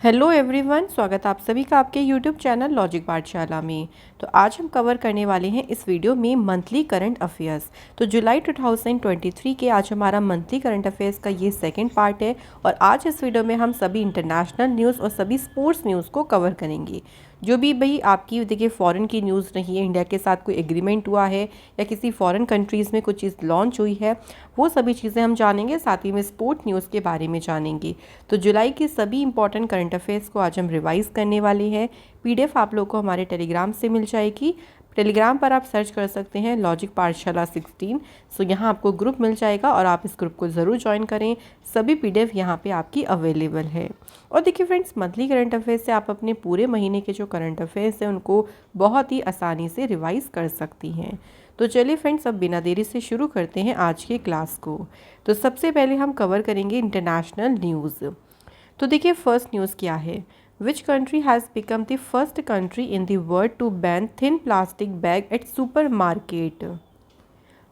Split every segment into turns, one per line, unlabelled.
Hello everyone, स्वागत आप सभी का आपके यूट्यूब चैनल लॉजिक पाठशाला में। तो आज हम कवर करने वाले हैं इस वीडियो में मंथली करंट अफेयर्स। तो जुलाई 2023 के आज हमारा मंथली करंट अफेयर्स का ये सेकंड पार्ट है और आज इस वीडियो में हम सभी इंटरनेशनल न्यूज़ और सभी स्पोर्ट्स न्यूज़ को कवर करेंगे। जो भी भाई आपकी देखिए फॉरेन की न्यूज़ नहीं है, इंडिया के साथ कोई एग्रीमेंट हुआ है या किसी फॉरेन कंट्रीज़ में कुछ चीज़ लॉन्च हुई है, वो सभी चीज़ें हम जानेंगे। साथ ही में स्पोर्ट न्यूज़ के बारे में जानेंगे। तो जुलाई की सभी इंपॉर्टेंट करंट अफेयर्स को आज हम रिवाइज करने वाले हैं। पीडीएफ आप लोग को हमारे टेलीग्राम से मिल जाएगी। टेलीग्राम पर आप सर्च कर सकते हैं लॉजिक पाठशाला 16। सो यहाँ आपको ग्रुप मिल जाएगा और आप इस ग्रुप को ज़रूर ज्वाइन करें। सभी पीडीएफ यहाँ पे आपकी अवेलेबल है। और देखिए फ्रेंड्स, मंथली करंट अफेयर्स से आप अपने पूरे महीने के जो करंट अफेयर्स हैं उनको बहुत ही आसानी से रिवाइज कर सकती हैं। तो चलिए फ्रेंड्स, अब बिना देरी से शुरू करते हैं आज के क्लास को। तो सबसे पहले हम कवर करेंगे इंटरनेशनल न्यूज़। तो देखिए फर्स्ट न्यूज़ क्या है। Which country has become the first country in the world to ban thin plastic bag at super market.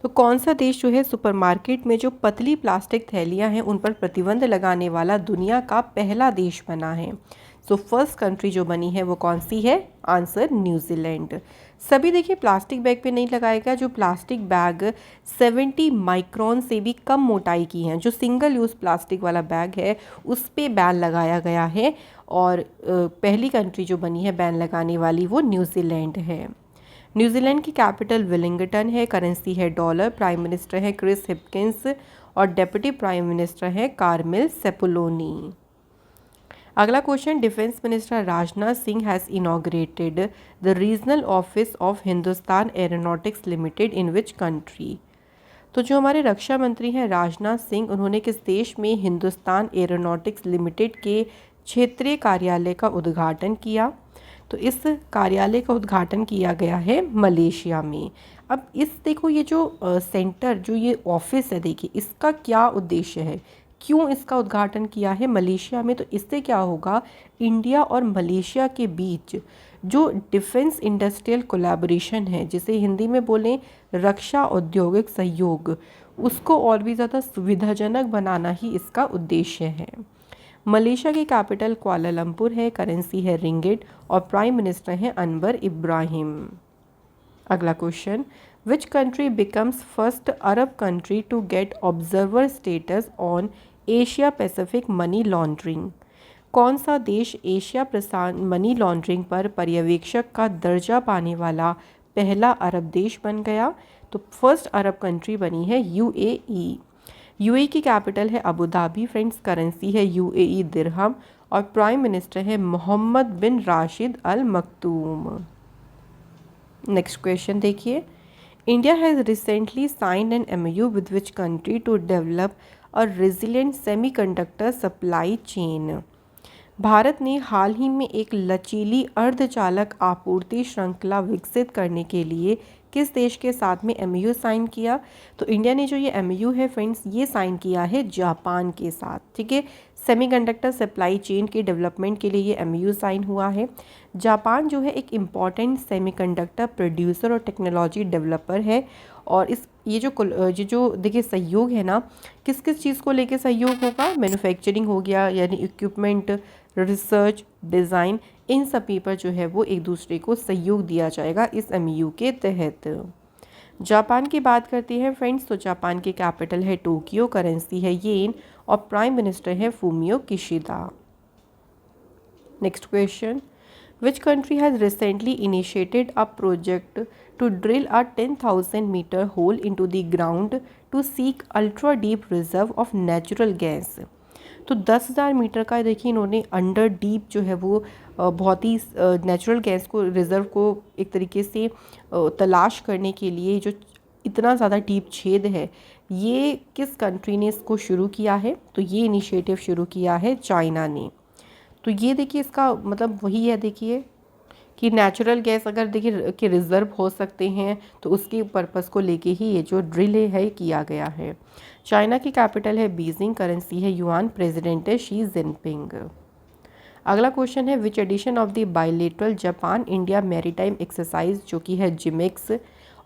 तो कौन सा देश जो है सुपरमार्केट में जो पतली प्लास्टिक थैलियां हैं उन पर प्रतिबंध लगाने वाला दुनिया का पहला देश बना है। सो फर्स्ट कंट्री जो बनी है वो कौन सी है? Answer New Zealand. सभी देखिए प्लास्टिक बैग पे नहीं लगाएगा। जो प्लास्टिक बैग 70 माइक्रोन से भी कम मोटाई की हैं, जो सिंगल यूज़ प्लास्टिक वाला बैग है, उस पे बैन लगाया गया है। और पहली कंट्री जो बनी है बैन लगाने वाली वो न्यूजीलैंड है। न्यूजीलैंड की कैपिटल वेलिंगटन है। करेंसी है डॉलर। प्राइम मिनिस्टर है क्रिस हिप्किंस और डेप्यूटी प्राइम मिनिस्टर है कार्मेल सेपुलोनी। अगला question, defence minister Rajnath Singh has inaugurated the regional office of Hindustan aeronautics limited in which country. तो जो हमारे रक्षा मंत्री हैं राजनाथ सिंह, उन्होंने किस देश में हिंदुस्तान एरोनॉटिक्स लिमिटेड के क्षेत्रीय कार्यालय का उद्घाटन किया? तो इस कार्यालय का उद्घाटन किया गया है मलेशिया में। अब इस देखो ये जो सेंटर, जो ये ऑफिस है, देखिए इसका क्या उद्देश्य है, क्यों इसका उद्घाटन किया है मलेशिया में? तो इससे क्या होगा, इंडिया और मलेशिया के बीच जो डिफेंस इंडस्ट्रियल कोलैबोरेशन है, जिसे हिंदी में बोलें रक्षा औद्योगिक सहयोग, उसको और भी ज़्यादा सुविधाजनक बनाना ही इसका उद्देश्य है। मलेशिया की कैपिटल कुआलालंपुर है। करेंसी है रिंगिट और प्राइम मिनिस्टर हैं अनवर इब्राहिम। अगला question, which country becomes first Arab country to get observer status on Asia Pacific money laundering. कौन सा देश एशिया प्रशांत मनी लॉन्ड्रिंग पर पर्यवेक्षक का दर्जा पाने वाला पहला अरब देश बन गया? तो फर्स्ट अरब कंट्री बनी है यूएई। यूएई की कैपिटल है अबू धाबी। फ्रेंड्स, करेंसी है यूएई दिरहम और प्राइम मिनिस्टर है Mohammed bin Rashid al Maktoum. Next question देखिए, India has recently signed an MOU with which country to develop a resilient semiconductor supply chain. Bharat ने हाल ही में एक लचीली अर्धचालक आपूर्ति श्रृंखला विकसित करने के लिए किस देश के साथ में एमओयू साइन किया? तो इंडिया ने जो ये एमओयू है फ्रेंड्स, ये साइन किया है जापान के साथ। ठीक है, सेमीकंडक्टर सप्लाई चेन के डेवलपमेंट के लिए ये एमओयू साइन हुआ है। जापान जो है एक इम्पॉर्टेंट सेमीकंडक्टर प्रोड्यूसर और टेक्नोलॉजी डेवलपर है। और इस ये जो देखिए सहयोग है ना, किस किस चीज़ को लेके सहयोग होगा? मैन्युफैक्चरिंग हो गया, यानी इक्विपमेंट, रिसर्च, डिज़ाइन, इन सभी पर जो है वो एक दूसरे को सहयोग दिया जाएगा इस एमओयू के तहत। जापान की बात करते हैं फ्रेंड्स, तो जापान की कैपिटल है टोक्यो। करेंसी है येन और प्राइम मिनिस्टर है Fumio Kishida. Next question, which country has recently initiated a project to drill a 10,000 metre hole into the ground to seek ultra deep reserve of natural gas. तो 10,000 metre का देखिए इन्होंने under deep जो है वो बहुत ही natural gas को, reserve को एक तरीके से तलाश करने के लिए जो इतना ज़्यादा डीप छेद है, ये किस कंट्री ने इसको शुरू किया है? तो ये इनिशिएटिव शुरू किया है चाइना ने। तो ये देखिए इसका मतलब वही है, देखिए कि नेचुरल गैस अगर देखिए कि रिज़र्व हो सकते हैं तो उसके पर्पस को लेके ही ये जो ड्रिल है किया गया है। चाइना की कैपिटल है बीजिंग। करेंसी है युआन। प्रेसिडेंट है शी जिनपिंग। अगला क्वेश्चन है, which edition of the bilateral Japan India maritime exercise, जो कि है जिमेक्स,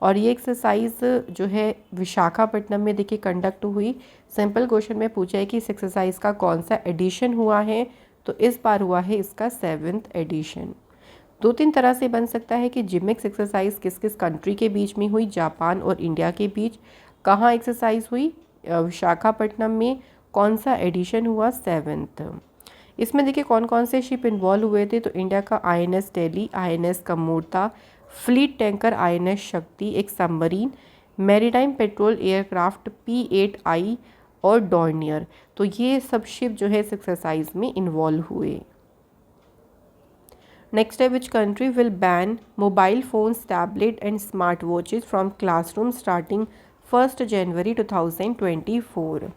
और ये एक्सरसाइज जो है विशाखापट्टनम में देखिए कंडक्ट हुई। सिंपल क्वेश्चन में पूछा है कि इस एक्सरसाइज का कौन सा एडिशन हुआ है? तो इस बार हुआ है इसका 7th एडिशन। दो तीन तरह से बन सकता है कि जिमिक्स एक्सरसाइज किस किस कंट्री के बीच में हुई, जापान और इंडिया के बीच। कहाँ एक्सरसाइज हुई? विशाखापट्टनम में। कौन सा एडिशन हुआ? 7th। इसमें देखिए कौन कौन से शिप इन्वॉल्व हुए थे। तो इंडिया का INS टेली, INS Kamorta, fleet tanker INS Shakti, एक submarine, maritime petrol aircraft P-8I और डॉर्नियर। तो ये सब शिप जो है इस एक्सरसाइज में इन्वॉल्व हुए। नेक्स्ट है which country will ban mobile phones, tablet and smart watches from classroom starting 1 जनवरी 2024।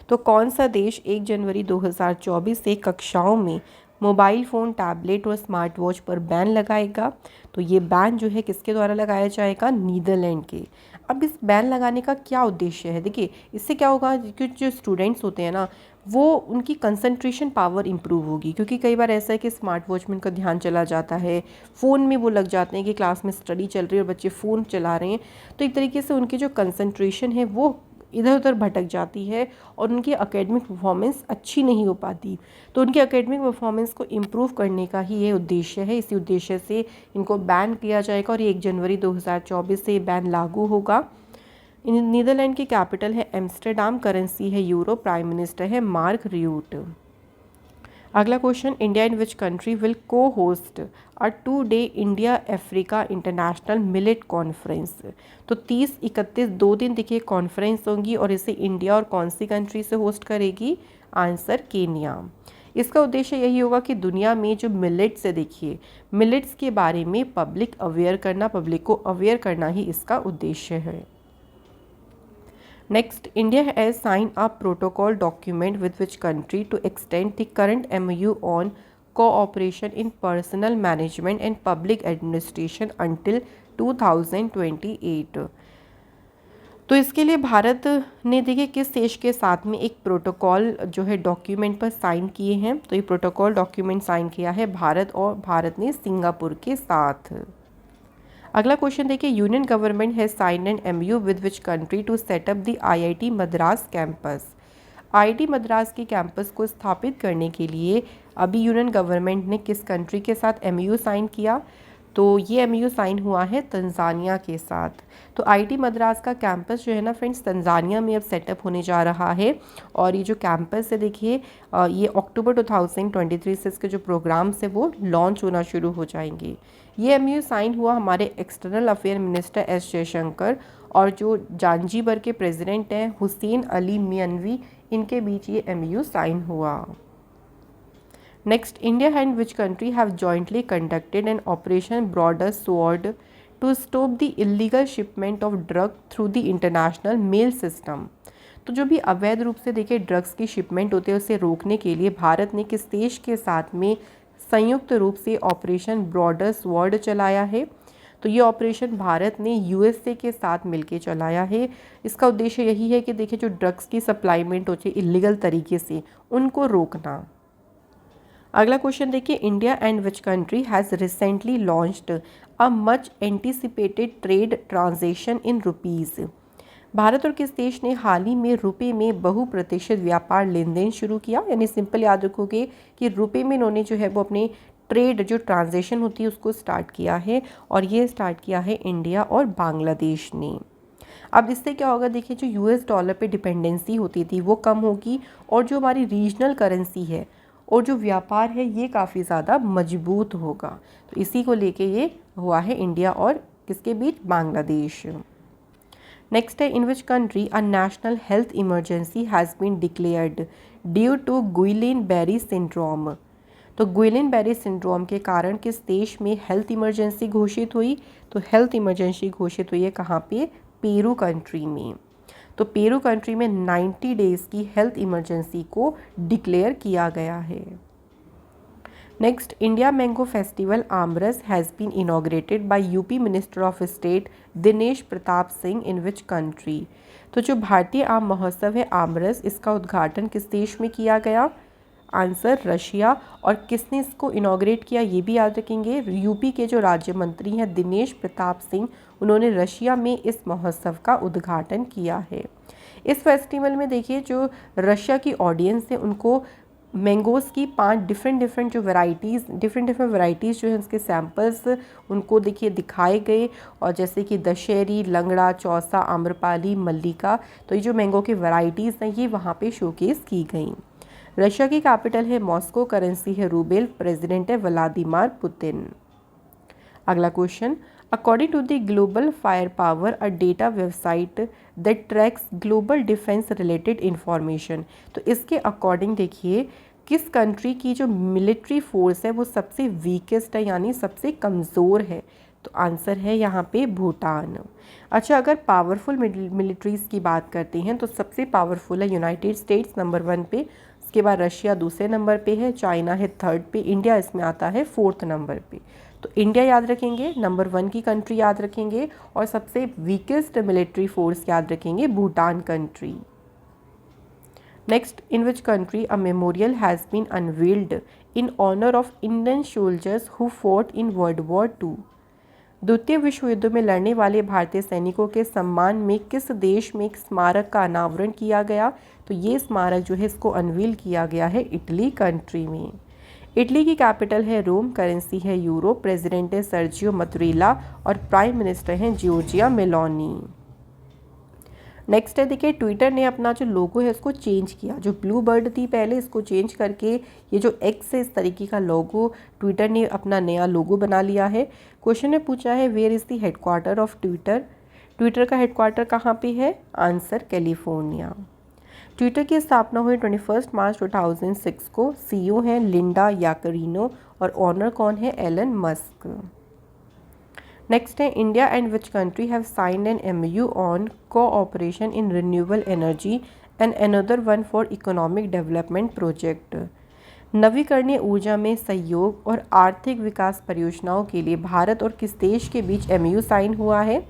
तो कौन सा देश 1 जनवरी 2024 से कक्षाओं में मोबाइल फ़ोन, टैबलेट और स्मार्ट वॉच पर बैन लगाएगा? तो ये बैन जो है किसके द्वारा लगाया जाएगा? नीदरलैंड के। अब इस बैन लगाने का क्या उद्देश्य है? देखिए इससे क्या होगा कि जो स्टूडेंट्स होते हैं ना, वो उनकी कंसंट्रेशन पावर इम्प्रूव होगी। क्योंकि कई बार ऐसा है कि स्मार्ट वॉच में उनका ध्यान चला जाता है, फ़ोन में वो लग जाते हैं कि क्लास में स्टडी चल रही है और बच्चे फ़ोन चला रहे हैं, तो एक तरीके से उनकी जो कंसंट्रेशन है वो इधर उधर भटक जाती है और उनकी एकेडमिक परफॉर्मेंस अच्छी नहीं हो पाती। तो उनकी एकेडमिक परफॉर्मेंस को इम्प्रूव करने का ही ये उद्देश्य है। इसी उद्देश्य से इनको बैन किया जाएगा और 1 जनवरी 2024 से ये बैन लागू होगा। नीदरलैंड की कैपिटल है एम्स्टर्डम, करेंसी है यूरो, प्राइम मिनिस्टर है मार्क रूट। अगला question, India in which country will cohost a 2-day India Africa international millet conference. तो 30-31 2 दिन देखिए कॉन्फ्रेंस होंगी और इसे इंडिया और कौन सी कंट्री से होस्ट करेगी? Answer Kenya. इसका उद्देश्य यही होगा कि दुनिया में जो मिलेट्स है, देखिए मिलेट्स के बारे में पब्लिक को अवेयर करना ही इसका उद्देश्य है। Next, India has signed a protocol document with which country to extend the current MOU on cooperation in personnel management and public administration until 2028। तो इसके लिए भारत ने देखिए किस देश के साथ में एक प्रोटोकॉल जो है डॉक्यूमेंट पर साइन किए हैं। तो ये प्रोटोकॉल डॉक्यूमेंट साइन किया है भारत, और भारत ने सिंगापुर के साथ। अगला क्वेश्चन देखिए, union government has signed an MOU with which country to set up the IIT Madras campus. IIT Madras के कैंपस को स्थापित करने के लिए अभी यूनियन गवर्नमेंट ने किस कंट्री के साथ MOU साइन किया? तो ये MOU साइन हुआ है तंजानिया के साथ। तो IIT मद्रास का कैंपस जो है ना फ्रेंड्स, तंजानिया में अब सेटअप होने जा रहा है। और ये जो कैंपस है देखिए ये अक्टूबर 2023 से इसके जो प्रोग्राम्स है वो लॉन्च होना शुरू हो जाएंगे। ये MOU साइन हुआ हमारे external affair minister S Jaishankar और जो जांजीबर के प्रेसिडेंट हैं हुसैन अली मियानवी, इनके बीच ये MOU साइन हुआ। Next, India and which country have jointly conducted an Operation Border Sword to stop the illegal shipment of drug through the international mail system। तो जो भी अवैध रूप से देखिए ड्रग्स की शिपमेंट होते हैं उसे रोकने के लिए भारत ने किस देश के साथ में संयुक्त रूप से ऑपरेशन बॉर्डर स्वॉर्ड चलाया है? तो ये ऑपरेशन भारत ने USA के साथ मिलकर चलाया है। इसका उद्देश्य यही है कि देखिए जो ड्रग्स की सप्लाईमेंट होती है इलीगल तरीके से, उनको रोकना। अगला क्वेश्चन देखिए, India and which country has recently launched a much anticipated trade transaction in rupees. Bharat और किस देश ने हाल ही में रुपए में बहुप्रतिशत व्यापार लेन देन शुरू किया? यानी सिंपल याद रखोगे कि रुपए में इन्होंने जो है वो अपने ट्रेड जो ट्रांजेक्शन होती है उसको स्टार्ट किया है, और ये स्टार्ट किया है इंडिया और बांग्लादेश ने। अब इससे क्या होगा, देखिए जो US डॉलर पे डिपेंडेंसी होती थी वो कम होगी, और जो हमारी रीजनल करेंसी है और जो व्यापार है ये काफ़ी ज़्यादा मजबूत होगा। तो इसी को लेके ये हुआ है इंडिया और किसके बीच? बांग्लादेश। नेक्स्ट है, in which country a national health emergency has been declared due to Guillain Barre syndrome. तो गुइलेन-बेरी सिंड्रोम के कारण किस देश में हेल्थ इमरजेंसी घोषित हुई? तो हेल्थ इमरजेंसी घोषित हुई है कहाँ पे? पेरू कंट्री में। तो पेरू कंट्री में 90 डेज़ की हेल्थ इमरजेंसी को डिक्लेयर किया गया है। Next, India mango festival Aamras has been inaugurated by UP minister of state Dinesh Pratap Singh in which country. तो जो भारतीय आम महोत्सव है आमरस, इसका उद्घाटन किस देश में किया गया? Answer Russia. और किसने इसको इनॉग्रेट किया ये भी याद रखेंगे, UP के जो राज्य मंत्री हैं दिनेश प्रताप सिंह, उन्होंने रशिया में इस महोत्सव का उद्घाटन किया है। इस फेस्टिवल में देखिए जो रशिया की ऑडियंस है उनको मैंगोज़ की 5 डिफरेंट जो डिफरेंट वैरायटीज़ जो हैं उसके सैम्पल्स उनको देखिए दिखाए गए, और जैसे कि दशहरी, लंगड़ा, चौसा, आम्रपाली, मल्लिका, तो ये जो मैंगो की वैरायटीज़ हैं ये वहाँ पे शोकेस की गई। रशिया की कैपिटल है मॉस्को, करेंसी है रूबेल, प्रेसिडेंट है व्लादिमीर पुतिन। अगला question, according to the global fire power, a data website that tracks global defence related information, तो इसके अकॉर्डिंग देखिए किस कंट्री की जो मिलिट्री फोर्स है वो सबसे वीकेस्ट है, यानी सबसे कमज़ोर है, तो आंसर है यहाँ पे भूटान। अच्छा, अगर पावरफुल मिलिट्रीज़ की बात करते हैं तो सबसे पावरफुल है यूनाइटेड स्टेट्स नंबर 1 पे, उसके बाद रशिया दूसरे नंबर पे है, चाइना है थर्ड पे, इंडिया इसमें आता है 4th नंबर पे। तो इंडिया याद रखेंगे, नंबर 1 की कंट्री याद रखेंगे, और सबसे वीकेस्ट मिलिट्री फोर्स याद रखेंगे Bhutan country. Next, in which country a memorial has been unveiled in honour of Indian soldiers who fought in world war 2, द्वितीय विश्व युद्ध में लड़ने वाले भारतीय सैनिकों के सम्मान में किस देश में एक स्मारक का अनावरण किया गया, तो ये स्मारक जो है इसको अनवील किया गया है इटली कंट्री में। इटली की कैपिटल है रोम, करेंसी है यूरो, प्रेसिडेंट है सर्जियो मतरेला, और प्राइम मिनिस्टर हैं जॉर्जिया मेलोनी। नेक्स्ट है देखिए, ट्विटर ने अपना जो लोगो है उसको चेंज किया, जो ब्लू बर्ड थी पहले इसको चेंज करके ये जो एक्स है इस तरीके का लोगो ट्विटर ने अपना नया लोगो बना लिया है। क्वेश्चन ने पूछा है where is the headquarter of Twitter, Twitter का हेडक्वार्टर कहाँ पे है, आंसर कैलिफोर्निया। ट्विटर की स्थापना हुई 21 मार्च 2006 को, सीईओ हैं लिंडा याकरिनो, और ऑनर कौन है, एलन मस्क। नेक्स्ट है, India and which country have signed an MOU on cooperation in renewable energy and another one for economic development project, नवीकरणीय ऊर्जा में सहयोग और आर्थिक विकास परियोजनाओं के लिए भारत और किस देश के बीच MOU साइन हुआ है,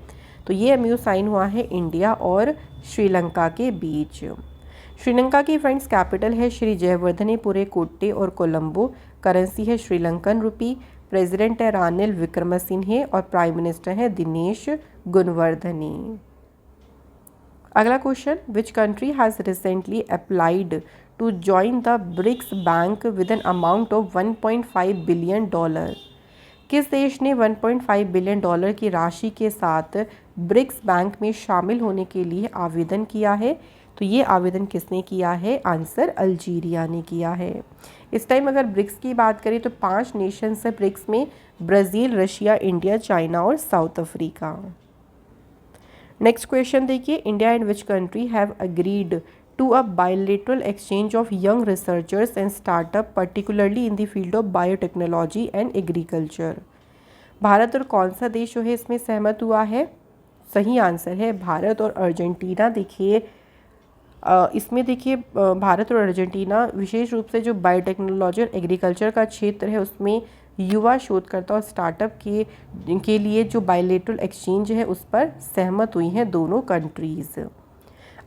तो ये MOU साइन हुआ है इंडिया और श्रीलंका के बीच। श्रीलंका की फ्रेंड्स कैपिटल है श्री जयवर्धनेपुरे कोट्टे और कोलंबो, करेंसी है श्रीलंकन रुपी, प्रेसिडेंट है रानिल विक्रमसिंघे, और प्राइम मिनिस्टर है दिनेश गुणवर्धने। अगला question, which country has recently applied to join the BRICS bank with an amount of $1.5 billion, किस देश ने $1.5 बिलियन की राशि के साथ ब्रिक्स बैंक में शामिल होने के लिए आवेदन किया है, तो ये आवेदन किसने किया है, आंसर अल्जीरिया ने किया है। इस टाइम अगर ब्रिक्स की बात करें तो 5 नेशंस है ब्रिक्स में, ब्राज़ील, रशिया, इंडिया, चाइना और साउथ अफ्रीका। नेक्स्ट क्वेश्चन देखिए, India and which country have agreed to a bilateral exchange of young researchers and startup particularly in the field of biotechnology and agriculture, Bharat और कौन सा देश जो है इसमें सहमत हुआ है, सही आंसर है भारत और अर्जेंटीना। देखिए इसमें देखिए भारत और अर्जेंटीना विशेष रूप से जो बायोटेक्नोलॉजी और एग्रीकल्चर का क्षेत्र है उसमें युवा शोधकर्ता और स्टार्टअप के लिए जो बायलैटरल एक्सचेंज है उस पर सहमत हुई हैं दोनों कंट्रीज़।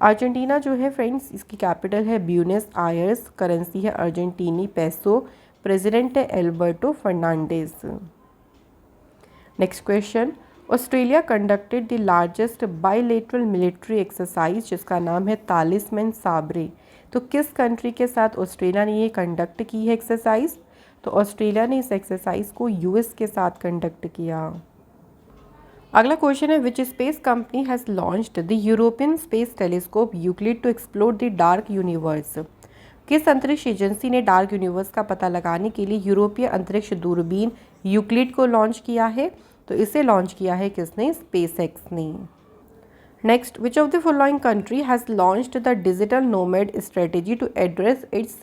अर्जेंटीना जो है फ्रेंड्स इसकी कैपिटल है ब्यूनस आयर्स, करेंसी है अर्जेंटीनी पेसो, प्रेसिडेंट है Alberto Fernandez. Next question, Australia conducted the largest bilateral military exercise जिसका नाम है तालिस्मैन साब्रे, तो किस कंट्री के साथ ऑस्ट्रेलिया ने ये कंडक्ट की है एक्सरसाइज, तो ऑस्ट्रेलिया ने इस एक्सरसाइज को US के साथ कंडक्ट किया। अगला क्वेश्चन है, which space company has launched the European space telescope Euclid to explore the dark universe, किस अंतरिक्ष एजेंसी ने डार्क यूनिवर्स का पता लगाने के लिए यूरोपीय अंतरिक्ष दूरबीन यूक्लिड को लॉन्च किया है, तो इसे लॉन्च किया है किसने, स्पेसएक्स ने। Next, which of the following country has launched the digital nomad strategy to address its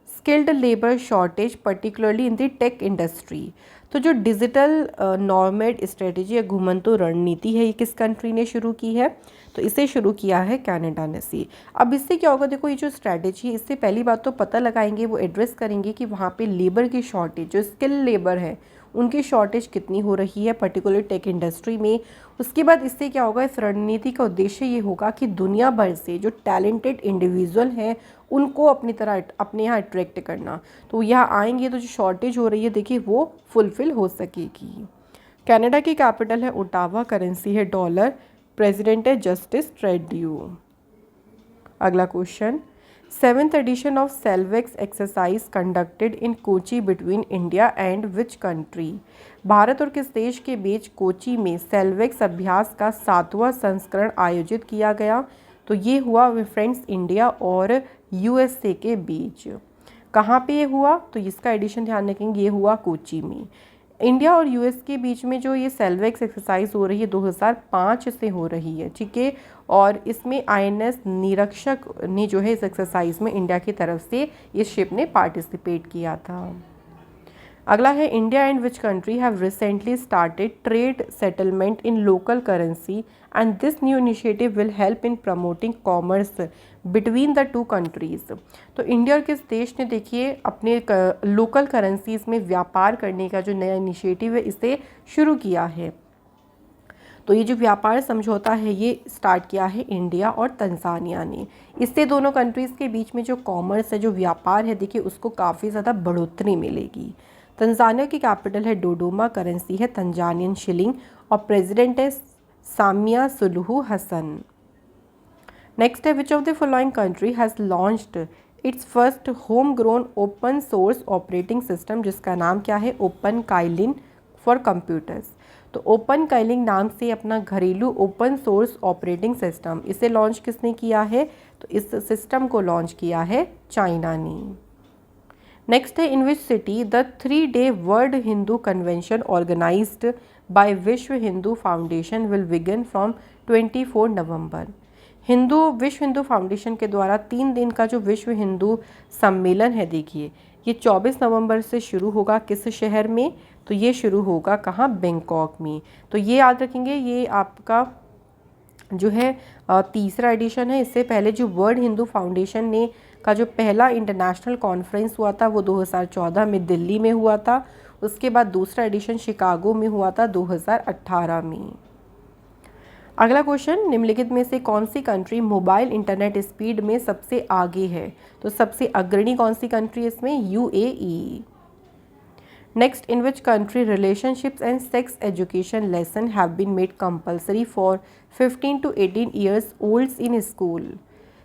skilled labour shortage particularly in the tech industry, तो जो डिजिटल नोमैड स्ट्रेटेजी या घुमंतु रणनीति है ये किस कंट्री ने शुरू की है, तो इसे शुरू किया है कनाडा ने सी। अब इससे क्या होगा, देखो ये जो स्ट्रैटेजी है इससे पहली बात तो पता लगाएंगे, वो एड्रेस करेंगे कि वहाँ पे लेबर की शॉर्टेज, जो स्किल लेबर है उनकी शॉर्टेज कितनी हो रही है पर्टिकुलर टेक इंडस्ट्री में। उसके बाद इससे क्या होगा, इस रणनीति का उद्देश्य ये होगा कि दुनिया भर से जो टैलेंटेड इंडिविजुअल हैं उनको अपनी तरह अपने यहाँ अट्रैक्ट करना, तो यहाँ आएंगे तो जो शॉर्टेज हो रही है देखिए वो फुलफ़िल हो सकेगी। कनाडा की कैपिटल है ओटावा, करेंसी है डॉलर, प्रेसिडेंट है जस्टिस ट्रूडो। अगला question, 7th edition of Selvex exercise conducted in Kochi between India and which country? Bharat और किस देश के बीच कोची में सेल्वेक्स अभ्यास का 7वां संस्करण आयोजित किया गया? तो ये हुआ फ्रेंड्स इंडिया और यूएसए के बीच। कहाँ पे ये हुआ? तो इसका एडिशन ध्यान रखेंगे, ये हुआ कोची में। इंडिया और यूएस के बीच में जो ये सेल्वेक्स एक्सरसाइज हो रही है 2005 से हो रही है, ठीक है। और इसमें आईएनएस निरीक्षक ने जो है इस एक्सरसाइज में इंडिया की तरफ से इस शिप ने पार्टिसिपेट किया था। अगला है India and which country have recently started trade settlement in local currency and this new initiative will help in promoting commerce between the two countries. तो इंडिया और किस देश ने देखिए अपने लोकल करेंसीज में व्यापार करने का जो नया इनिशिएटिव है इसे शुरू किया है। तो ये जो व्यापार समझौता है ये स्टार्ट किया है इंडिया और तंजानिया ने। इससे दोनों कंट्रीज़ के बीच में जो कॉमर्स है, जो व्यापार है, देखिए उसको काफ़ी ज़्यादा बढ़ोतरी मिलेगी। तंजानिया की कैपिटल है डोडोमा, करेंसी है तंजानियन शिलिंग और प्रेसिडेंट है सामिया सुलुहु हसन। नेक्स्ट है which of the following country has launched it's first home grown open source operating system, जिसका नाम क्या है? Open Kaelin for computers. तो ओपन काइलिंग नाम से अपना घरेलू ओपन सोर्स ऑपरेटिंग सिस्टम, इसे लॉन्च किसने किया है? तो इस सिस्टम को लॉन्च किया है चाइना ने। नेक्स्ट है in which city the 3-day world Hindu convention organised by Vishwa Hindu foundation will begin from 24 नवंबर। विश्व हिंदू फाउंडेशन के द्वारा 3 दिन का जो विश्व हिंदू सम्मेलन है, देखिए ये 24 नवंबर से शुरू होगा। किस शहर में? तो ये शुरू होगा कहाँ? बैंकॉक में। तो ये याद रखेंगे, ये आपका जो है तीसरा एडिशन है। इससे पहले जो वर्ल्ड हिंदू फाउंडेशन ने का जो पहला इंटरनेशनल कॉन्फ्रेंस हुआ था वो 2014 में दिल्ली में हुआ था। उसके बाद दूसरा एडिशन शिकागो में हुआ था 2018 में। अगला क्वेश्चन, निम्नलिखित में से कौन सी कंट्री मोबाइल इंटरनेट स्पीड में सबसे आगे है? तो सबसे अग्रणी कौन सी कंट्री इसमें? UAE. Next, in which country relationships and sex education lesson have been made compulsory for 15 to 18 years olds in school.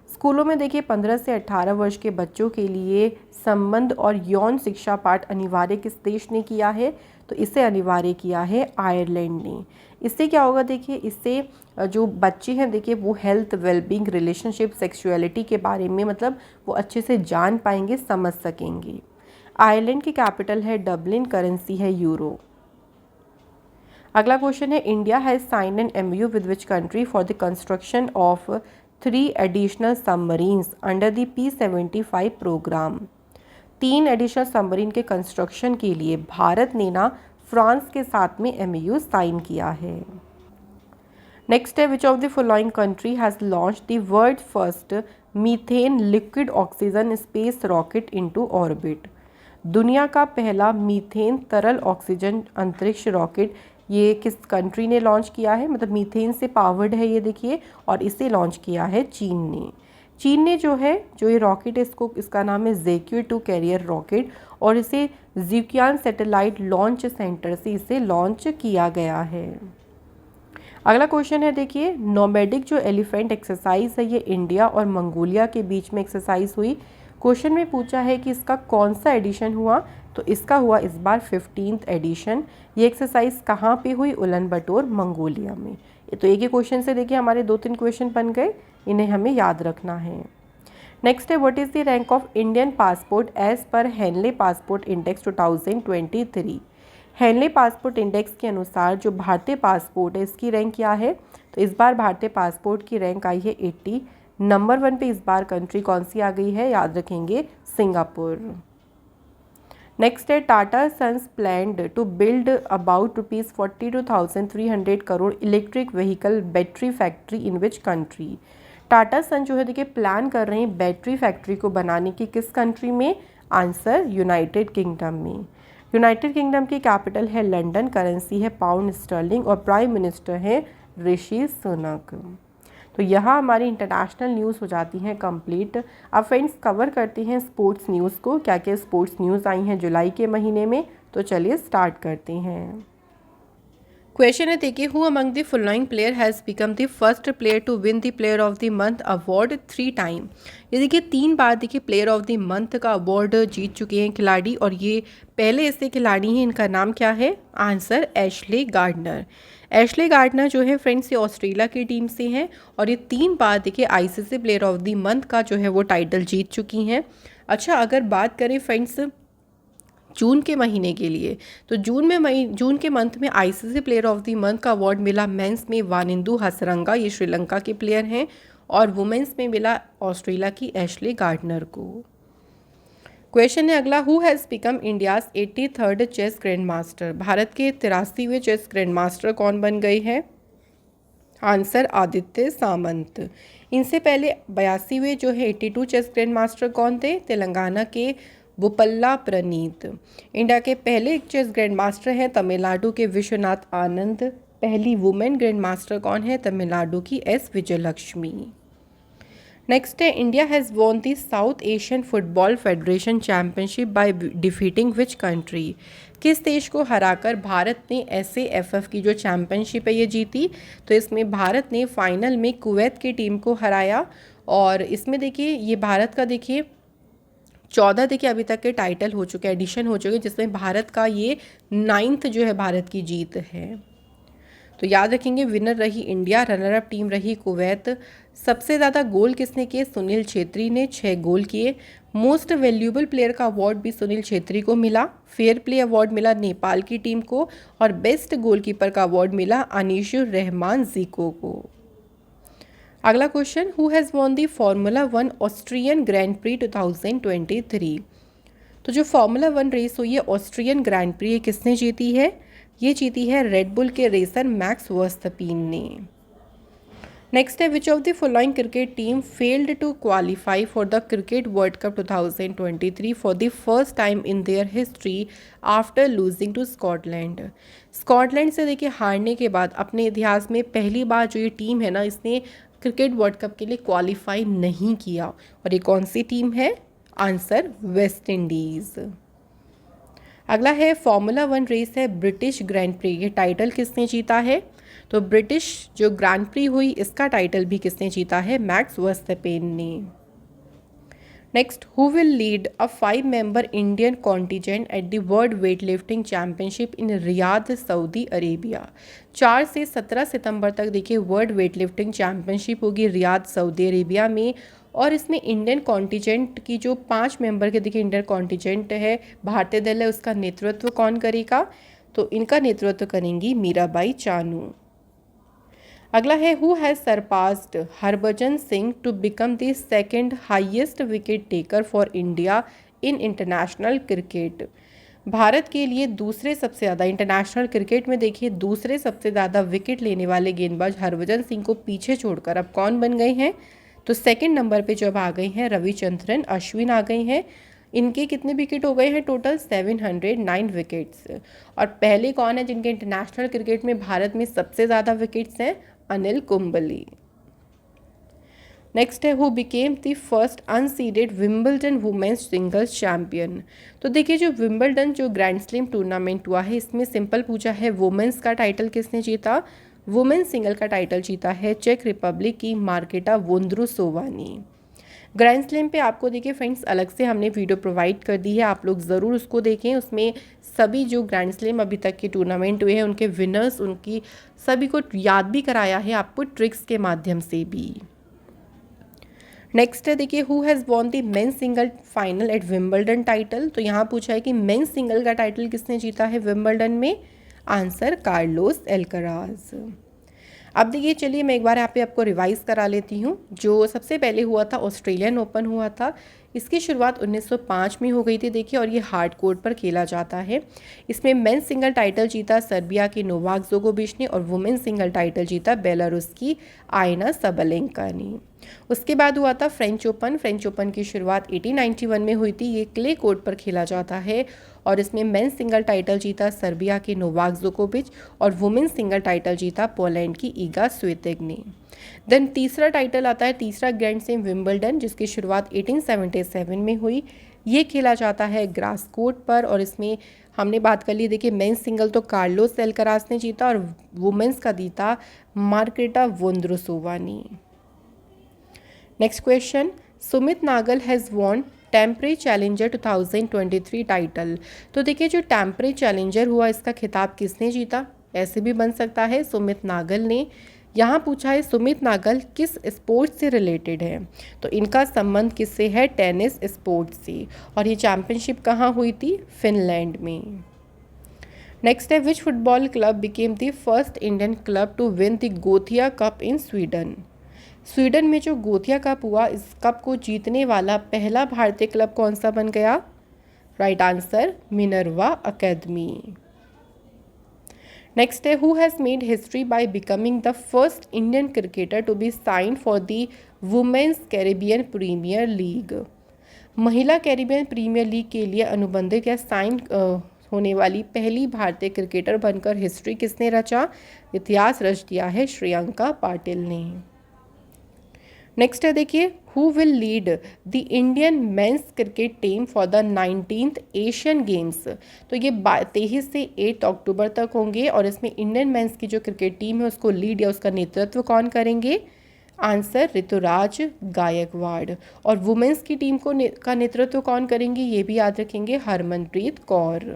स्कूलों में देखिए 15 से 18 वर्ष के बच्चों के लिए संबंध और यौन शिक्षा पाठ अनिवार्य किस देश ने किया है? तो इसे अनिवार्य किया है आयरलैंड ने। इससे क्या होगा? देखिए इससे जो बच्चे हैं देखिए वो हेल्थ, वेलबींग, रिलेशनशिप, सेक्सुअलिटी के बारे में मतलब वो अच्छे से जान पाएंगे, समझ सकेंगे। आयरलैंड की कैपिटल है डबलिन, करेंसी है यूरो। अगला क्वेश्चन है India has signed an MOU with which country for the construction of 3 additional submarines under the P-75 programme. 3 additional submarine के कंस्ट्रक्शन के लिए भारत ने ना फ्रांस के साथ में एमओयू साइन किया है। नेक्स्ट है which of the following country has launch the world first methane liquid oxygen space rocket into orbit. दुनिया का पहला मीथेन तरल ऑक्सीजन अंतरिक्ष रॉकेट ये किस कंट्री ने लॉन्च किया है? मतलब मीथेन से पावर्ड है ये देखिए, और इसे लॉन्च किया है चीन ने। चीन ने जो ये रॉकेट है इसका नाम है ZQ-2 कैरियर रॉकेट और इसे ज़ुकियान सैटेलाइट लॉन्च सेंटर से इसे लॉन्च किया गया है। अगला क्वेश्चन है देखिए नोमैडिक जो एलिफेंट एक्सरसाइज है ये इंडिया और मंगोलिया के बीच में एक्सरसाइज हुई। क्वेश्चन में पूछा है कि इसका कौन सा एडिशन हुआ? तो इसका हुआ इस बार 15th एडिशन। ये एक्सरसाइज कहाँ पे हुई? उलन बटोर, मंगोलिया में। तो एक ही क्वेश्चन से देखिए हमारे 2-3 क्वेश्चन बन गए, इन्हें हमें याद रखना है। नेक्स्ट है what is the rank of Indian passport as पर Henley passport index 2023। Henley passport index के अनुसार जो भारतीय पासपोर्ट है इसकी रैंक क्या है? तो इस बार भारतीय पासपोर्ट की रैंक आई है 80। नंबर 1 पे इस बार कंट्री कौन सी आ गई है? याद रखेंगे सिंगापुर। नेक्स्ट है Tata sons planned to build about ₹42,300 crore electric vehicle battery factory in which country. Tata son जो है देखिए प्लान कर रहे हैं बैटरी फैक्ट्री को बनाने की किस कंट्री में? आंसर यूनाइटेड किंगडम में। यूनाइटेड किंगडम की कैपिटल है लंदन, करेंसी है पाउंड स्टर्लिंग और प्राइम मिनिस्टर है ऋषि सुनक। तो यहाँ हमारी इंटरनेशनल न्यूज़ हो जाती हैं कंप्लीट। अब फ्रेंड्स कवर करते हैं स्पोर्ट्स न्यूज़ को, क्या क्या स्पोर्ट्स न्यूज़ आई हैं जुलाई के महीने में। तो चलिए स्टार्ट करते हैं। क्वेश्चन है देखिए, who among the following player has become the first player to win the player of the month award 3 time. ये देखिए 3 बार देखिए प्लेयर ऑफ द मंथ का अवार्ड जीत चुके हैं खिलाड़ी, और ये पहले ऐसे खिलाड़ी हैं। इनका नाम क्या है? Answer Ashleigh Gardner. Ashleigh Gardner जो है फ्रेंड्स ये ऑस्ट्रेलिया की टीम से हैं, और ये 3 बार देखिए ICC player of the month का जो है वो टाइटल जीत चुकी हैं। अच्छा, अगर बात करें फ्रेंड्स जून के महीने के लिए, तो जून के मंथ में ICC player of the month का अवार्ड मिला मेंस में वानिंदु हसरंगा, ये श्रीलंका के प्लेयर हैं, और वुमेन्स में मिला ऑस्ट्रेलिया की एशले गार्डनर को। क्वेश्चन है अगला, who has become India's 83rd chess grand master. भारत के 83वें चेस ग्रैंड मास्टर कौन बन गए हैं? आंसर आदित्य सामंत। इनसे पहले 82वें जो है 82 चेस ग्रैंड मास्टर कौन थे? तेलंगाना के बुपल्ला प्रणीत। इंडिया के पहले चेस ग्रैंड मास्टर हैं तमिलनाडु के विश्वनाथ आनंद। पहली वुमेन ग्रैंड मास्टर कौन है? तमिलनाडु की एस विजयलक्ष्मी। नेक्स्ट है, India has won the south Asian football federation championship by defeating which country. किस देश को हराकर भारत ने SAFF की जो चैम्पियनशिप है ये जीती? तो इसमें भारत ने फाइनल में कुवैत की टीम को हराया, और इसमें देखिए ये भारत का देखिए 14 देखिए अभी तक के टाइटल हो चुके हैं, एडिशन हो चुके हैं, जिसमें भारत का ये 9th जो है भारत की जीत है। तो याद रखेंगे, विनर रही इंडिया, रनर अप टीम रही कुवैत। सबसे ज़्यादा गोल किसने किए? सुनील छेत्री ने 6 गोल किए। मोस्ट वैल्यूएबल प्लेयर का अवार्ड भी सुनील छेत्री को मिला। फेयर प्ले अवार्ड मिला नेपाल की टीम को, और बेस्ट गोलकीपर का अवार्ड मिला अनीशुर रहमान जीको को। अगला question, who has won the formula 1 Austrian grand pre 2023। तो जो फार्मूला 1 रेस हुई है ऑस्ट्रियन ग्रैंड प्री, ये किसने जीती है? ये जीती है रेडबुल के रेसर मैक्स वर्स्टपीन ने। नेक्स्ट है, which of the following cricket team failed to qualify for the cricket world cup 2023 for the first time in their history after losing to Scotland. Scotland से देखिए हारने के बाद अपने इतिहास में पहली बार जो ये टीम है ना, इसने क्रिकेट वर्ल्ड कप के लिए क्वालिफाई नहीं किया, और ये कौन सी टीम है? Answer West Indies. अगला है, फार्मूला 1 रेस है ब्रिटिश ग्रैंड प्री, ये टाइटल किसने जीता है? तो ब्रिटिश जो ग्रैंड प्री हुई इसका टाइटल भी किसने जीता है? मैक्स वर्स्टपेन ने। Next, who will lead a 5-member Indian contingent eight the world weight lifting championship in Riyadh Saudi Arabia. 4 से 17 सितंबर तक देखिए वर्ल्ड वेट लिफ्टिंग चैम्पियनशिप होगी रियाद सऊदी अरेबिया में, और इसमें इंडियन कॉन्टीजेंट की जो 5 मेंबर के देखिए इंडियन कॉन्टीजेंट है, भारतीय दल है, उसका नेतृत्व कौन करेगा? तो इनका नेतृत्व करेंगी मीराबाई चानू। अगला है, who has surpassed Harbhajan Singh to become the second highest wicket taker for India in international cricket. Bharat के लिए दूसरे सबसे ज़्यादा इंटरनेशनल क्रिकेट में देखिए दूसरे सबसे ज़्यादा विकेट लेने वाले गेंदबाज हरभजन सिंह को पीछे छोड़कर अब कौन बन गए हैं? तो सेकंड नंबर पे जब आ गए हैं रविचंद्रन अश्विन आ गए हैं। इनके कितने विकेट हो गए हैं? Total 709 wickets. और पहले कौन है जिनके इंटरनेशनल क्रिकेट में भारत में सबसे ज़्यादा विकेट्स हैं? अनिल कुंबली। नेक्स्ट है, who became the first unseeded Wimbledon women's singles champion. तो देखिए जो विंबलडन जो ग्रैंड स्लैम टूर्नामेंट हुआ है इसमें सिंपल पूछा है वुमेन्स का टाइटल किसने जीता? वुमेन्स सिंगल का टाइटल जीता है चेक रिपब्लिक की मार्केटा वोंद्रुसोवानी। ग्रैंड स्लैम पे आपको देखिए फ्रेंड्स अलग से हमने वीडियो प्रोवाइड कर दी है, आप लोग ज़रूर उसको देखें। उसमें सभी जो ग्रैंड स्लैम अभी तक के टूर्नामेंट हुए हैं उनके विनर्स, उनकी सभी को याद भी कराया है आपको ट्रिक्स के माध्यम से भी। नेक्स्ट है देखिए, who has won the men's single final at Wimbledon title. तो यहाँ पूछा है कि मेंस सिंगल का टाइटल किसने जीता है विंबलडन में? Answer Carlos Alcaraz. अब देखिए चलिए मैं एक बार यहाँ पे आपको रिवाइज करा लेती हूँ। जो सबसे पहले हुआ था ऑस्ट्रेलियन ओपन हुआ था, इसकी शुरुआत 1905 में हो गई थी देखिए, और ये हार्ड कोर्ट पर खेला जाता है। इसमें मेंस सिंगल टाइटल जीता सर्बिया की नोवाक जोकोविच ने, और वुमेन सिंगल टाइटल जीता बेलारूस की आयना सबलेंका ने। उसके बाद हुआ था फ्रेंच ओपन। फ्रेंच ओपन की शुरुआत 1891 में हुई थी। ये क्ले कोर्ट पर खेला जाता है, और इसमें मेंस सिंगल टाइटल जीता सर्बिया की नोवाक जोकोविच, और वुमेन सिंगल टाइटल जीता पोलैंड की ईगा स्वितेक ने। देन तीसरा टाइटल आता है तीसरा ग्रैंड स्लैम विंबलडन, जिसकी शुरुआत 1877 में हुई। ये खेला जाता है ग्रास कोर्ट पर और इसमें हमने बात कर ली, देखिए मेंस सिंगल तो कार्लोस एल्कराज ने जीता और वुमेंस का जीता मार्केटा वोंद्रोसोवा ने। Next question, Sumit Nagal has won Tampere challenger 2023 title. तो देखिए जो टेम्परे चैलेंजर हुआ इसका खिताब किसने जीता, ऐसे भी बन सकता है सुमित नागल ने। यहाँ पूछा है सुमित नागल किस स्पोर्ट से रिलेटेड है, तो इनका संबंध किससे है, टेनिस स्पोर्ट से, और ये चैम्पियनशिप कहाँ हुई थी, फिनलैंड में। नेक्स्ट है, which football club became the first Indian club to win the Gothia cup in Sweden. Sweden में जो गोथिया कप हुआ इस कप को जीतने वाला पहला भारतीय क्लब कौन सा बन गया, right answer Minerva academy. Next है, who has made history by becoming the first Indian cricketer to be signed for the women's Caribbean premier league. महिला कैरिबियन प्रीमियर लीग के लिए अनुबंधित या साइन होने वाली पहली भारतीय क्रिकेटर बनकर हिस्ट्री किसने रचा, इतिहास रच दिया है श्रेयंका पाटिल ने। नेक्स्ट है देखिए, who will lead the Indian men's cricket team for the 19th Asian games. तो ये 23 से 8 अक्टूबर तक होंगे और इसमें इंडियन मेंस की जो क्रिकेट टीम है उसको लीड या उसका नेतृत्व कौन करेंगे, आंसर ऋतुराज गायकवाड़। और वुमेंस की टीम को का नेतृत्व कौन करेंगे, ये भी याद रखेंगे, Harmanpreet Kaur.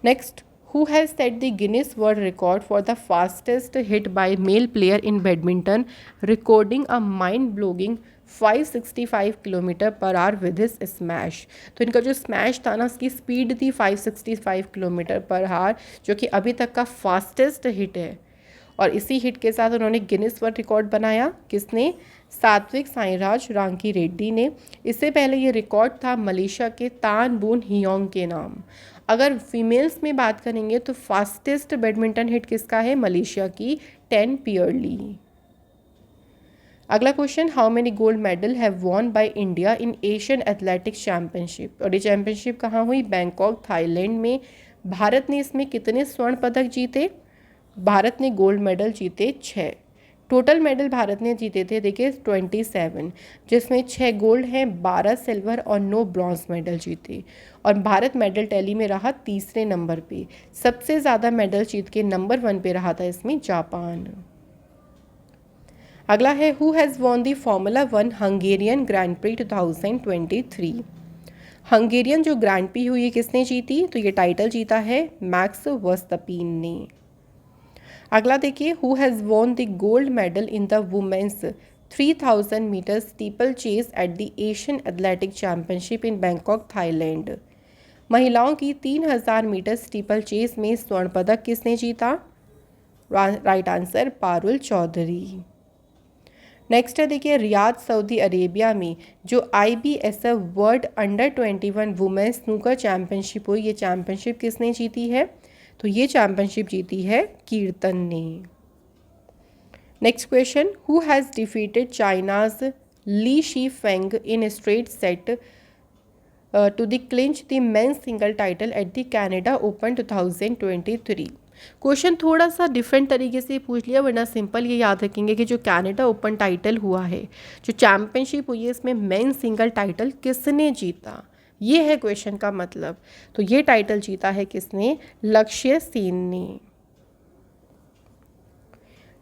Next, who has set the Guinness World Record for the fastest hit by male player in badminton, recording a mind-blowing 565 km/h with his smash। तो इनका जो स्मैश था ना उसकी स्पीड थी 565 km/h, जो कि अभी तक का फास्टेस्ट हिट है। और इसी हिट के साथ उन्होंने गिनीज वर्ल्ड रिकॉर्ड बनाया, किसने, सात्विक साईराज रांकी रेड्डी ने। इससे पहले ये रिकॉर्ड था मलेशिया के तान बुन हियोंग के नाम। अगर फीमेल्स में बात करेंगे तो फास्टेस्ट बैडमिंटन हिट किसका है, मलेशिया की 10 पियरली। अगला question, how many gold medal have won by India in Asian athletics championship. और ये चैंपियनशिप कहाँ हुई, बैंकॉक थाईलैंड में। भारत ने इसमें कितने स्वर्ण पदक जीते, भारत ने गोल्ड मेडल जीते 6। टोटल मेडल भारत ने जीते थे देखिए 27, जिसमें 6 गोल्ड हैं, 12 सिल्वर और 9 ब्रॉन्ज मेडल जीते। और भारत मेडल टैली में रहा तीसरे नंबर पे। सबसे ज़्यादा मेडल जीत के नंबर 1 पे रहा था इसमें जापान। अगला है, who has won the formula 1 Hungarian grand pre 2023। Hungarian जो ग्रैंड प्री हुई किसने जीती, तो ये टाइटल जीता है मैक्स वर्स्टैपिन ने। अगला देखिए, who has won the gold medal in the women's 3000 metre steeple chase at the Asian athletic championship in Bangkok Thailand. महिलाओं की 3000 मीटर स्टीपल चेस में स्वर्ण पदक किसने जीता, right answer Parul Chaudhary. Next है देखिए, रियाद सऊदी अरेबिया में जो IBSF world under 21 women's snooker championship हुई, ये चैंपियनशिप किसने जीती है, तो ये चैंपियनशिप जीती है कीर्तन ने। Next question, who has defeated China's Li Shifeng in straight set to the clinch the men's single title at the Canada open 2023। Question थोड़ा सा डिफरेंट तरीके से पूछ लिया, वरना सिंपल ये याद रखेंगे कि जो कनाडा ओपन टाइटल हुआ है, जो चैंपियनशिप हुई है, इसमें मेन सिंगल टाइटल किसने जीता, ये है क्वेश्चन का मतलब। तो ये टाइटल जीता है किसने, लक्ष्य सेन ने।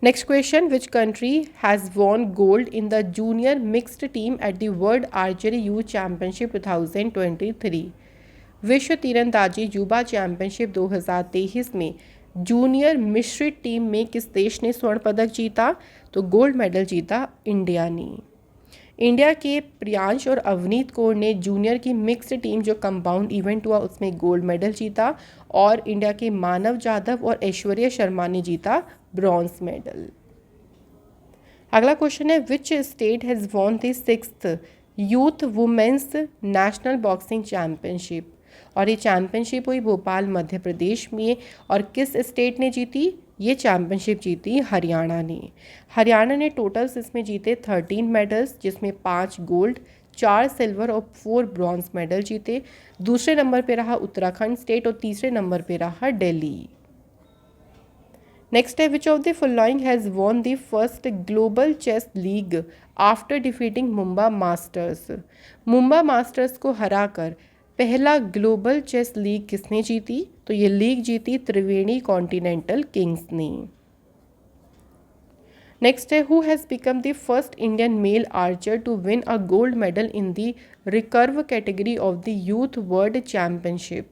Next question, which country has won gold in the junior mixed team at the world archery youth championship 2023। विश्व तीरंदाजी युवा चैंपियनशिप 2023 में जूनियर मिश्रित टीम में किस देश ने स्वर्ण पदक जीता, तो गोल्ड मेडल जीता इंडिया ने। इंडिया के प्रियांश और अवनीत कौर ने जूनियर की मिक्स्ड टीम जो कंपाउंड इवेंट हुआ उसमें गोल्ड मेडल जीता, और इंडिया के मानव जाधव और ऐश्वर्या शर्मा ने जीता ब्रॉन्ज मेडल। अगला क्वेश्चन है, which state has won the 6th youth women's national boxing championship. और ये चैंपियनशिप हुई भोपाल मध्य प्रदेश में, और किस स्टेट ने जीती, ये चैंपियनशिप जीती हरियाणा ने। हरियाणा ने टोटल्स इसमें जीते 13 मेडल्स, जिसमें 5 गोल्ड, 4 सिल्वर और 4 ब्रॉन्ज मेडल जीते। दूसरे नंबर पे रहा उत्तराखंड स्टेट और तीसरे नंबर पे रहा दिल्ली। नेक्स्ट है which of the following has won the first global chess league after defeating Mumba masters. Mumba masters को हराकर पहला ग्लोबल चेस लीग किसने जीती? तो ये लीग जीती त्रिवेणी कॉन्टिनेंटल किंग्स ने। नेक्स्ट है who has become the first Indian male archer to win a gold medal in the recurve category of the youth world championship.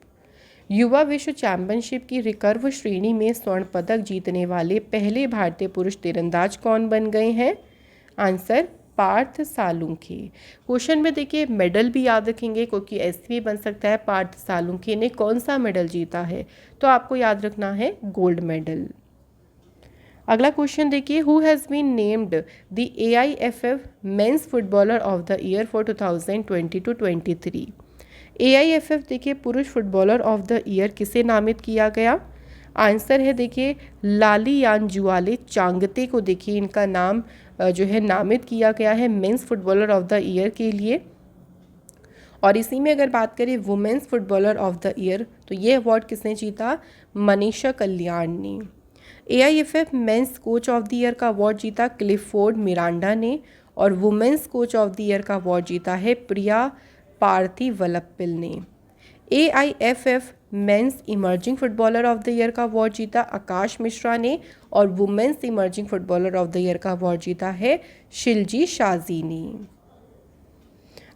युवा विश्व चैंपियनशिप की रिकर्व श्रेणी में स्वर्ण पदक जीतने वाले पहले भारतीय पुरुष तीरंदाज कौन बन गए हैं? आंसर पार्थ सालुंखे। क्वेश्चन में देखिए मेडल भी याद रखेंगे क्योंकि ऐसे भी बन सकता है पार्थ सालुंखे ने कौन सा मेडल जीता है, तो आपको याद रखना है गोल्ड मेडल। अगला क्वेश्चन देखिए who has been named the AIFF men's footballer of the year for 2022-23। AIFF देखिए पुरुष फुटबॉलर ऑफ द ईयर किसे नामित किया गया? आंसर है देखिए लालियानजुआले चांगते को देखिए इनका नाम जो है नामित किया गया है men's footballer of the year के लिए। और इसी में अगर बात करें women's footballer of the year तो ये अवार्ड किसने जीता? मनीषा कल्याण ने। AIFF men's coach of the year का अवार्ड जीता क्लिफोर्ड मिरांडा ने और women's coach of the year का अवार्ड जीता है प्रिया पार्थिवलप्पिल ने। AIFF men's emerging footballer of the year का अवार्ड जीता आकाश मिश्रा ने और women's emerging footballer of the year का अवार्ड जीता है शिलजी शाजी ने।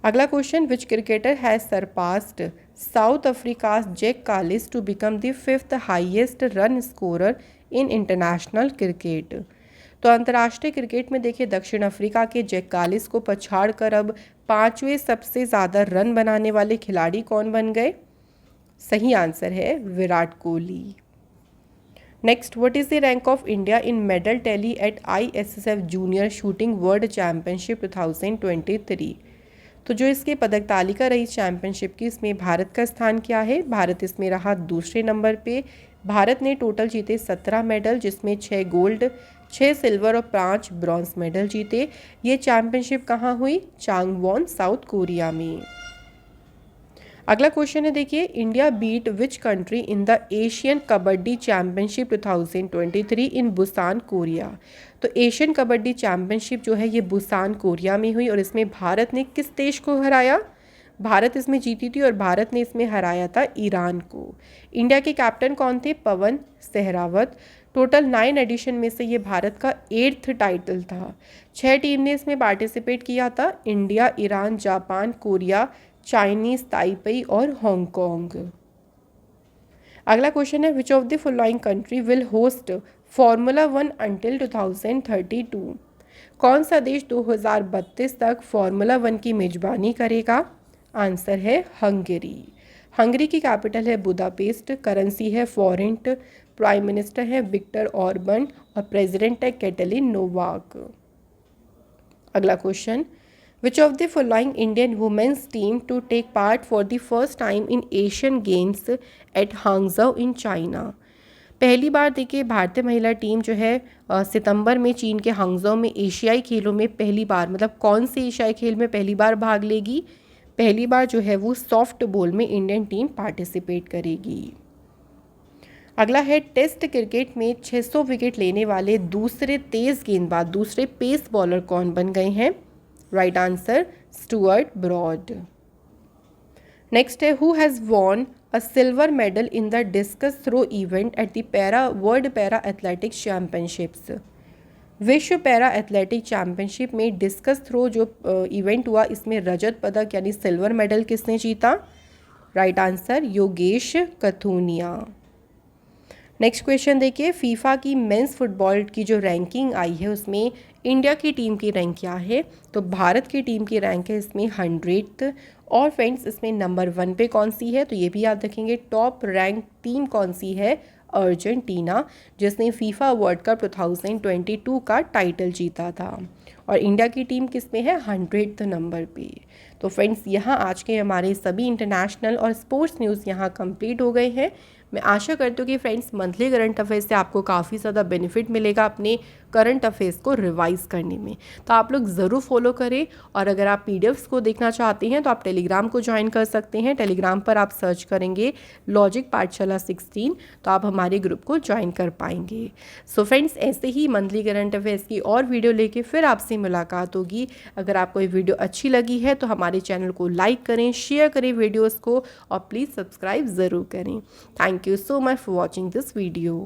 अगला question which cricketer has surpassed South Africa's Jack Kallis to become the 5th highest run scorer in international cricket. तो अंतर्राष्ट्रीय क्रिकेट में देखिए दक्षिण अफ्रीका के जैक कालिस को पछाड़ कर अब 5वें सबसे ज़्यादा रन बनाने वाले खिलाड़ी कौन बन गए? सही आंसर है Virat Kohli. Next what is the rank of India in medal tally at ISSF junior shooting world championship 2023। तो जो इसके पदक तालिका रही चैम्पियनशिप की इसमें भारत का स्थान क्या है? भारत इसमें रहा दूसरे नंबर पे। भारत ने टोटल जीते 17 मेडल जिसमें 6 गोल्ड 6 सिल्वर और 5 ब्रॉन्ज मेडल जीते। ये चैम्पियनशिप कहाँ हुई? चांगवॉन साउथ कोरिया में। अगला क्वेश्चन है देखिए India beat which country in the Asian kabaddi championship 2023 in Busan Korea. तो एशियन कबड्डी चैम्पियनशिप जो है ये बुसान कोरिया में हुई और इसमें भारत ने किस देश को हराया? भारत इसमें जीती थी और भारत ने इसमें हराया था ईरान को। इंडिया के कैप्टन कौन थे? पवन सहरावत। टोटल 9 एडिशन में से ये भारत का 8th टाइटल था। 6 टीम ने इसमें पार्टिसिपेट किया था, India, Iran, Japan, Korea, Chinese Taipei और हांगकांग। अगला क्वेश्चन है which of the following country will host formula 1 until 2032। कौन सा देश 2032 तक फार्मूला 1 की मेजबानी करेगा? आंसर है हंगरी। हंगरी की कैपिटल है बुदापेस्ट, करेंसी है फॉरेंट, प्राइम मिनिस्टर है विक्टर ऑर्बन और प्रेसिडेंट है कैटलिन नोवाक। अगला question which of the following Indian women's team to take part for the first time in Asian games at Hangzhou in China. पहली बार देखिए भारतीय महिला टीम जो है सितंबर में चीन के हांगझो में एशियाई खेलों में पहली बार मतलब कौन से एशियाई खेल में पहली बार भाग लेगी? पहली बार जो है वो सॉफ्ट बॉल में इंडियन टीम पार्टिसिपेट करेगी। अगला है टेस्ट क्रिकेट में 600 विकेट लेने वाले दूसरे तेज गेंदबाज दूसरे पेस बॉलर कौन बन गए हैं? Right answer Stuart Broad. Next है who has won a silver medal in the discus throw event at the world para athletics championships. विश्व पैरा एथलेटिक चैम्पियनशिप में डिस्कस थ्रो जो इवेंट हुआ इसमें रजत पदक यानी सिल्वर मेडल किसने जीता? Right answer Yogesh Kathuniya. Next question देखिए फीफा की मेंस फुटबॉल की जो रैंकिंग आई है उसमें इंडिया की टीम की रैंक क्या है? तो भारत की टीम की रैंक है इसमें 100th और फ्रेंड्स इसमें नंबर 1 पे कौन सी है? तो ये भी याद रखेंगे टॉप रैंक टीम कौन सी है? अर्जेंटीना, जिसने फीफा वर्ल्ड कप 2022 का टाइटल जीता था। और इंडिया की टीम किस में है? 100th नंबर पे। तो फ्रेंड्स, यहाँ आज के हमारे सभी इंटरनेशनल और स्पोर्ट्स न्यूज़ यहाँ कंप्लीट हो गए हैं। मैं आशा करती हूँ कि फ्रेंड्स मंथली करंट अफेयर्स से आपको काफ़ी ज़्यादा बेनिफिट मिलेगा अपने करंट अफेयर्स को रिवाइज़ करने में। तो आप लोग ज़रूर फॉलो करें, और अगर आप पीडीएफ्स को देखना चाहते हैं तो आप टेलीग्राम को ज्वाइन कर सकते हैं। टेलीग्राम पर आप सर्च करेंगे लॉजिक पाठशाला 16, तो आप हमारे ग्रुप को ज्वाइन कर पाएंगे। सो फ्रेंड्स, ऐसे ही मंथली करंट अफेयर्स की और वीडियो लेके फिर आपसे मुलाकात होगी। अगर आपको ये वीडियो अच्छी लगी है तो हमारे चैनल को लाइक करें, शेयर करें वीडियोज़ को, और प्लीज़ सब्सक्राइब ज़रूर करें। Thank you so much for watching this video.